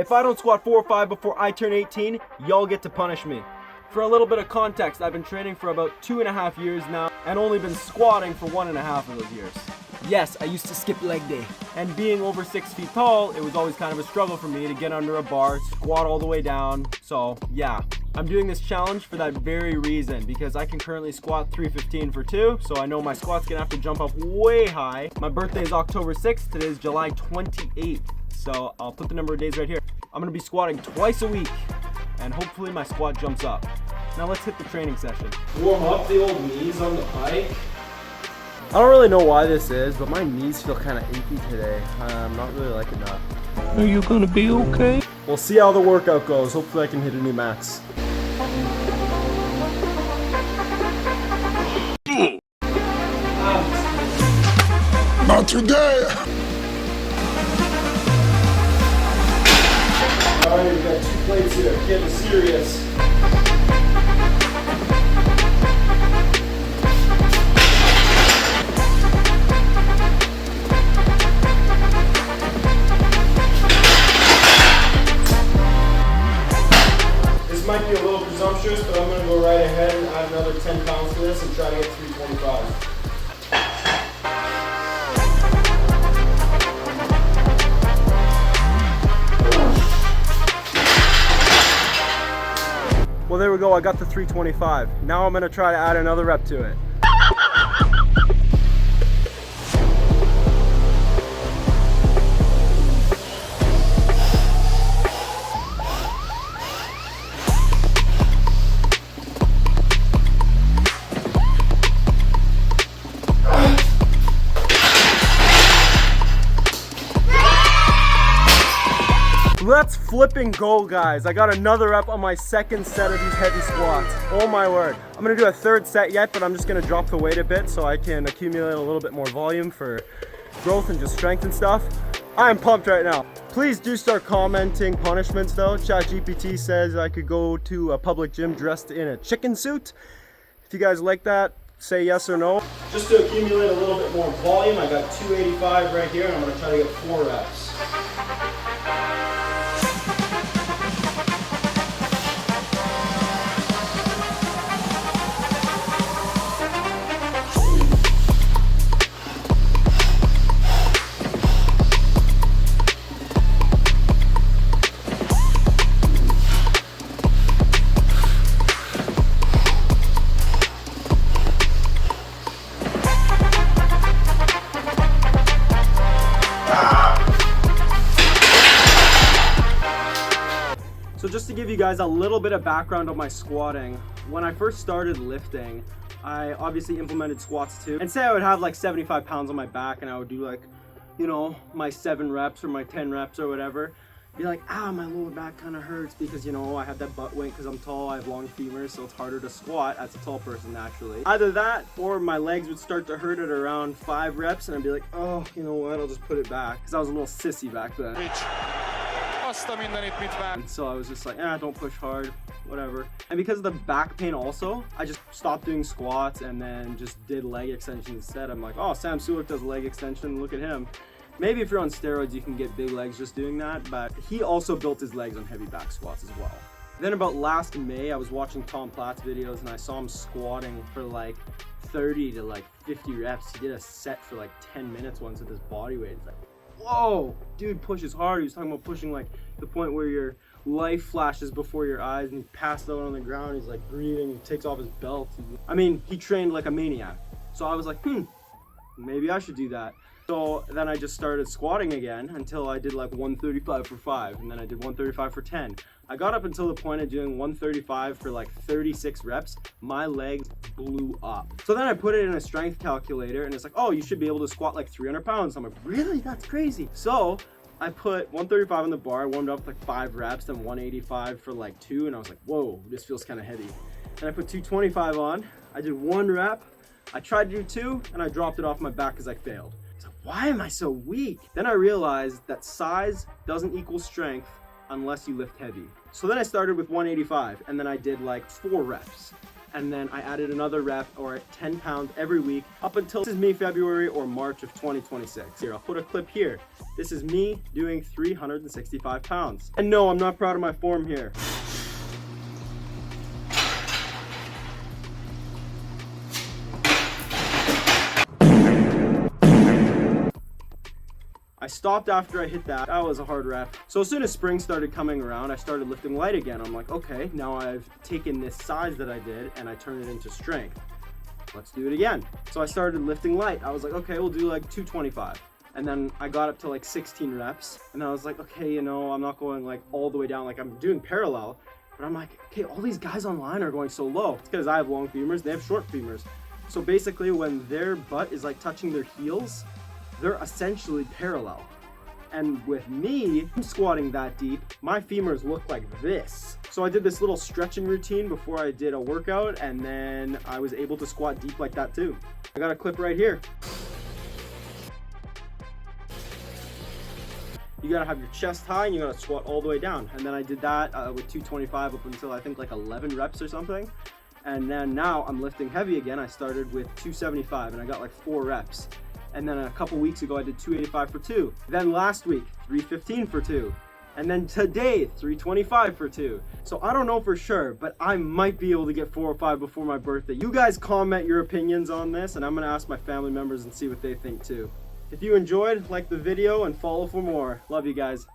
If I don't squat 4 or 5 before I turn 18, y'all get to punish me. For a little bit of context, I've been training for about 2.5 years now and only been squatting for 1.5 of those years. Yes, I used to skip leg day. And being over 6 feet tall, it was always kind of a struggle for me to get under a bar, squat all the way down. So yeah, I'm doing this challenge for that very reason, because I can currently squat 315 for 2, so I know my squat's gonna have to jump up way high. My birthday is October 6th, today is July 28th. So I'll put the number of days right here. I'm gonna be squatting twice a week, and hopefully my squat jumps up. Now let's hit the training session. Warm up the old knees on the bike. I don't really know why this is, but my knees feel kind of achy today. I'm not really liking that. Are you gonna be okay? We'll see how the workout goes. Hopefully I can hit a new max. Not today! Alright, we've got 2 plates here. Getting serious. Might be a little presumptuous, but I'm going to go right ahead and add another 10 pounds to this and try to get 325. Well, there we go. I got the 325. Now I'm going to try to add another rep to it. Let's flipping go, guys. I got another rep on my second set of these heavy squats. Oh my word. I'm gonna do a third set yet, but I'm just gonna drop the weight a bit so I can accumulate a little bit more volume for growth and just strength and stuff. I'm pumped right now. Please do start commenting punishments though. ChatGPT says I could go to a public gym dressed in a chicken suit. If you guys like that, say yes or no. Just to accumulate a little bit more volume, I got 285 right here, and I'm gonna try to get 4 reps. So just to give you guys a little bit of background on my squatting, when I first started lifting, I obviously implemented squats too. And say I would have like 75 pounds on my back and I would do like, you know, my 7 reps or my 10 reps or whatever. Be like, my lower back kind of hurts because, you know, I have that butt wink because I'm tall, I have long femurs, so it's harder to squat as a tall person naturally. Either that or my legs would start to hurt at around 5 reps and I'd be like, oh, you know what, I'll just put it back. Because I was a little sissy back then. And so I was just like, don't push hard, whatever. And because of the back pain also, I just stopped doing squats and then just did leg extensions instead. I'm like, oh, Sam Sulik does a leg extension, look at him. Maybe if you're on steroids, you can get big legs just doing that, but he also built his legs on heavy back squats as well. Then about last May, I was watching Tom Platt's videos and I saw him squatting for like 30 to like 50 reps. He did a set for like 10 minutes once with his body weight. It's like, whoa, dude pushes hard. He was talking about pushing like the point where your life flashes before your eyes and he passed out on the ground. He's like breathing, he takes off his belt. I mean, he trained like a maniac. So I was like, maybe I should do that. So then I just started squatting again until I did like 135 for 5, and then I did 135 for 10. I got up until the point of doing 135 for like 36 reps. My legs blew up. So then I put it in a strength calculator and it's like, oh, you should be able to squat like 300 pounds. I'm like, really? That's crazy. So I put 135 on the bar, I warmed up with like 5 reps, then 185 for like 2, and I was like, whoa, this feels kind of heavy. And I put 225 on, I did 1 rep, I tried to do 2, and I dropped it off my back because I failed. So why am I so weak? Then I realized that size doesn't equal strength unless you lift heavy. So then I started with 185, and then I did like 4 reps. and then I added another rep or 10 pounds every week up until this is me February or March of 2026. Here, I'll put a clip here. This is me doing 365 pounds. And no, I'm not proud of my form here. I stopped after I hit that. That was a hard rep. So as soon as spring started coming around, I started lifting light again. I'm like, okay, now I've taken this size that I did and I turned it into strength. Let's do it again. So I started lifting light. I was like, okay, we'll do like 225. And then I got up to like 16 reps. And I was like, okay, you know, I'm not going like all the way down. Like I'm doing parallel, but I'm like, okay, all these guys online are going so low. It's because I have long femurs, they have short femurs. So basically when their butt is like touching their heels, they're essentially parallel. And with me squatting that deep, my femurs look like this. So I did this little stretching routine before I did a workout, and then I was able to squat deep like that too. I got a clip right here. You gotta have your chest high and you gotta squat all the way down. And then I did that with 225 up until I think like 11 reps or something. And then now I'm lifting heavy again. I started with 275 and I got like 4 reps. And then a couple weeks ago, I did 285 for 2. Then last week, 315 for 2. And then today, 325 for 2. So I don't know for sure, but I might be able to get 4 or 5 before my birthday. You guys comment your opinions on this, and I'm gonna ask my family members and see what they think too. If you enjoyed, like the video and follow for more. Love you guys.